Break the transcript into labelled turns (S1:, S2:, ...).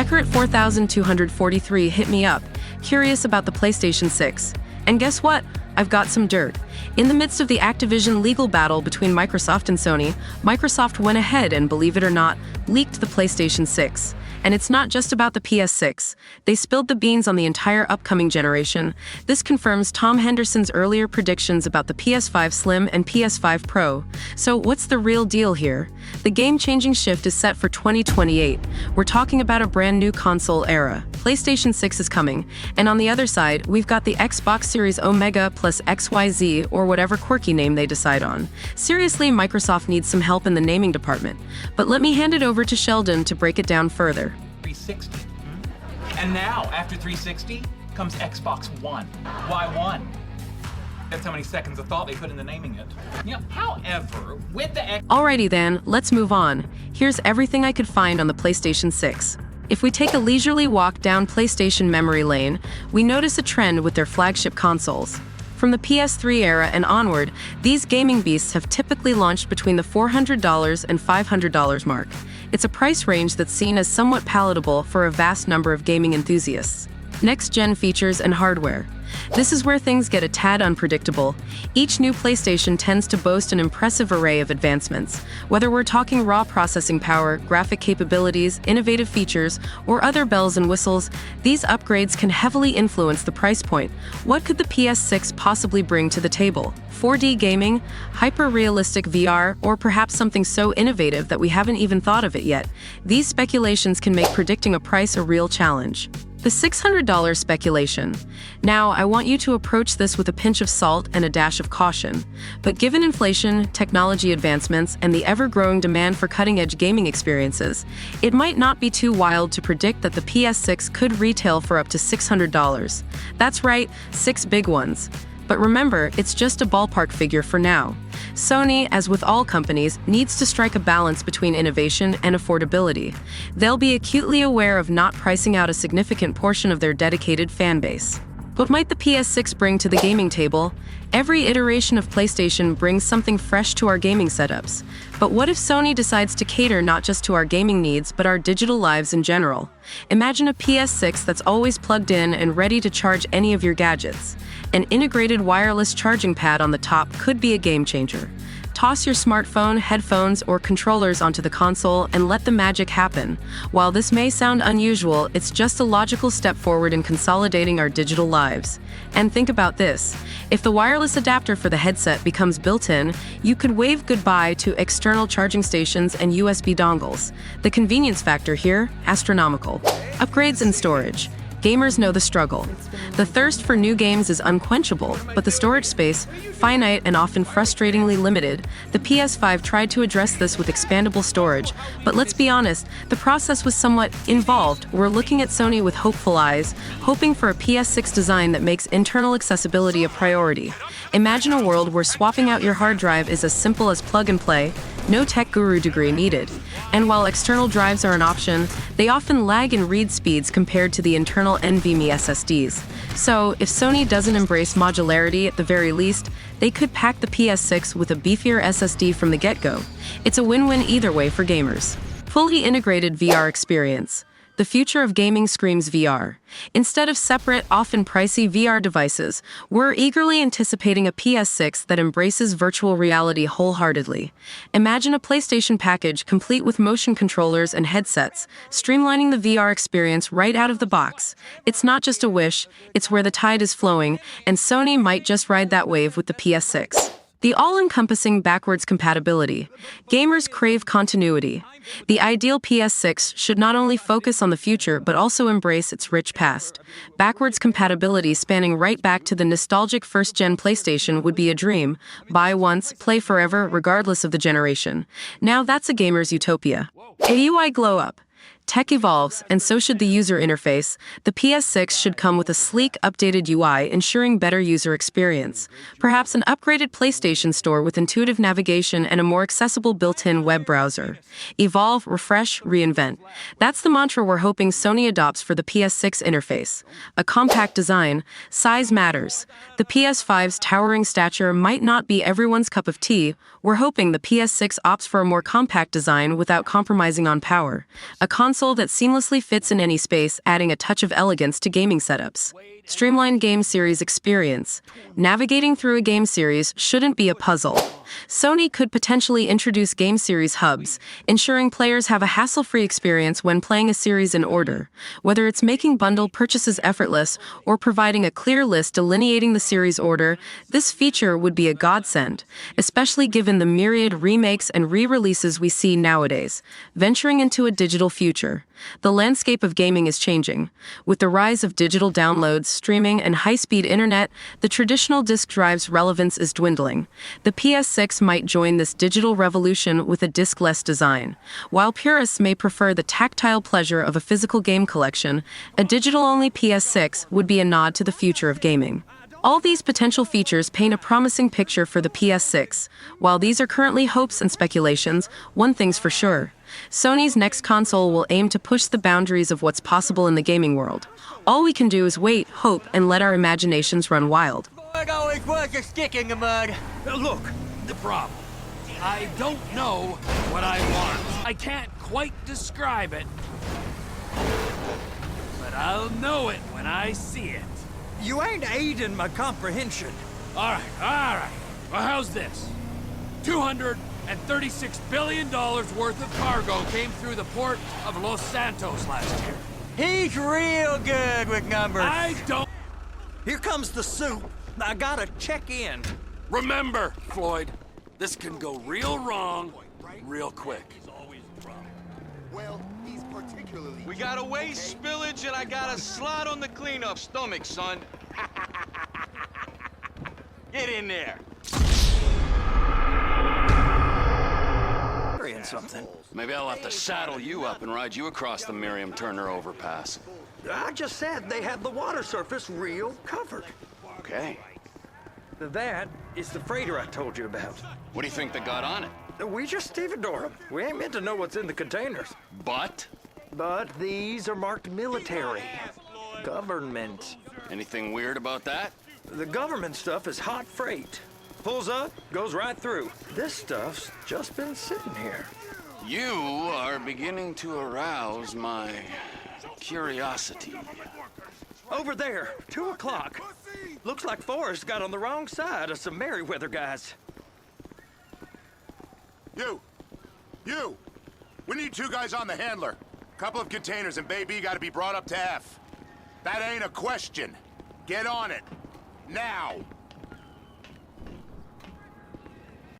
S1: Hacker at 4243 hit me up, curious about the PlayStation 6. And guess what? I've got some dirt. In the midst of the Activision legal battle between Microsoft and Sony, Microsoft went ahead and, believe it or not, leaked the PlayStation 6. And it's not just about the PS6. They spilled the beans on the entire upcoming generation. This confirms Tom Henderson's earlier predictions about the PS5 Slim and PS5 Pro. So what's the real deal here? The game-changing shift is set for 2028. We're talking about a brand new console era. PlayStation 6 is coming, and on the other side, we've got the Xbox Series Omega plus XYZ, or whatever quirky name they decide on. Seriously, Microsoft needs some help in the naming department. But let me hand it over to Sheldon to break it down further.
S2: 360. And now, after 360, comes Xbox One. Why one? That's how many seconds of thought they put into naming it. However, with the
S1: Alrighty then, let's move on. Here's everything I could find on the PlayStation 6. If we take a leisurely walk down PlayStation memory lane, we notice a trend with their flagship consoles. From the PS3 era and onward, these gaming beasts have typically launched between the $400 and $500 mark. It's a price range that's seen as somewhat palatable for a vast number of gaming enthusiasts. Next-gen features and hardware. This is where things get a tad unpredictable. Each new PlayStation tends to boast an impressive array of advancements. Whether we're talking raw processing power, graphic capabilities, innovative features, or other bells and whistles, these upgrades can heavily influence the price point. What could the PS6 possibly bring to the table? 4D gaming, hyper-realistic VR, or perhaps something so innovative that we haven't even thought of it yet? These speculations can make predicting a price a real challenge. The $600 speculation. Now, I want you to approach this with a pinch of salt and a dash of caution. But given inflation, technology advancements, and the ever-growing demand for cutting-edge gaming experiences, it might not be too wild to predict that the PS6 could retail for up to $600. That's right, 6 big ones. But remember, it's just a ballpark figure for now. Sony, as with all companies, needs to strike a balance between innovation and affordability. They'll be acutely aware of not pricing out a significant portion of their dedicated fan base. What might the PS6 bring to the gaming table? Every iteration of PlayStation brings something fresh to our gaming setups. But what if Sony decides to cater not just to our gaming needs, but our digital lives in general? Imagine a PS6 that's always plugged in and ready to charge any of your gadgets. An integrated wireless charging pad on the top could be a game changer. Toss your smartphone, headphones, or controllers onto the console and let the magic happen. While this may sound unusual, it's just a logical step forward in consolidating our digital lives. And think about this. If the wireless adapter for the headset becomes built-in, you could wave goodbye to external charging stations and USB dongles. The convenience factor here, astronomical. Upgrades and storage. Gamers know the struggle. The thirst for new games is unquenchable, but the storage space, finite and often frustratingly limited. The PS5 tried to address this with expandable storage, but let's be honest, the process was somewhat involved. We're looking at Sony with hopeful eyes, hoping for a PS6 design that makes internal accessibility a priority. Imagine a world where swapping out your hard drive is as simple as plug and play, no tech guru degree needed. And while external drives are an option, they often lag in read speeds compared to the internal NVMe SSDs. So, if Sony doesn't embrace modularity at the very least, they could pack the PS6 with a beefier SSD from the get-go. It's a win-win either way for gamers. Fully integrated VR experience. The future of gaming screams VR. Instead of separate, often pricey VR devices, we're eagerly anticipating a PS6 that embraces virtual reality wholeheartedly. Imagine a PlayStation package complete with motion controllers and headsets, streamlining the VR experience right out of the box. It's not just a wish, it's where the tide is flowing, and Sony might just ride that wave with the PS6. The all-encompassing backwards compatibility. Gamers crave continuity. The ideal PS6 should not only focus on the future but also embrace its rich past. Backwards compatibility spanning right back to the nostalgic first-gen PlayStation would be a dream. Buy once, play forever, regardless of the generation. Now that's a gamer's utopia. A UI glow-up. Tech evolves, and so should the user interface. The PS6 should come with a sleek, updated UI, ensuring better user experience. Perhaps an upgraded PlayStation Store with intuitive navigation and a more accessible built-in web browser. Evolve, refresh, reinvent. That's the mantra we're hoping Sony adopts for the PS6 interface. A compact design. Size matters. The PS5's towering stature might not be everyone's cup of tea. We're hoping the PS6 opts for a more compact design without compromising on power. A console console that seamlessly fits in any space, adding a touch of elegance to gaming setups. Streamlined game series experience. Navigating through a game series shouldn't be a puzzle. Sony could potentially introduce game series hubs, ensuring players have a hassle-free experience when playing a series in order. Whether it's making bundle purchases effortless or providing a clear list delineating the series order, this feature would be a godsend, especially given the myriad remakes and re-releases we see nowadays. Venturing into a digital future. The landscape of gaming is changing. With the rise of digital downloads, streaming, and high-speed internet, the traditional disc drive's relevance is dwindling. The PS6 might join this digital revolution with a disc-less design. While purists may prefer the tactile pleasure of a physical game collection, a digital-only PS6 would be a nod to the future of gaming. All these potential features paint a promising picture for the PS6. While these are currently hopes and speculations, one thing's for sure. Sony's next console will aim to push the boundaries of what's possible in the gaming world. All we can do is wait, hope, and let our imaginations run wild.
S3: It always was a stick in the mud.
S4: Look, the problem. I don't know what I want. I can't quite describe it. But I'll know it when I see it.
S3: You ain't aiding my comprehension.
S4: All right. Well, how's this? $236 billion worth of cargo came through the port of Los Santos last year.
S3: He's real good with numbers.
S4: I don't...
S3: Here comes the soup. I gotta check in.
S4: Remember, Floyd, this can go real wrong real quick.
S5: Well, he's particularly...
S6: We got a waste spillage and I got a slot on the cleanup stomach, son. Get in there.
S3: Something.
S6: Maybe I'll have to saddle you up and ride you across the Miriam Turner overpass.
S3: I just said they had the water surface real covered.
S6: Okay.
S3: That is the freighter I told you about.
S6: What do you think they got on it?
S3: We just stevedore them. We ain't meant to know what's in the containers.
S6: But?
S3: But these are marked military. Government.
S6: Anything weird about that?
S3: The government stuff is hot freight. Pulls up, goes right through. This stuff's just been sitting here.
S6: You are beginning to arouse my curiosity.
S3: Over there, 2 o'clock. Looks like Forrest got on the wrong side of some Merryweather guys.
S5: You! We need 2 guys on the handler. Couple of containers and Bay B gotta be brought up to F. That ain't a question. Get on it. Now!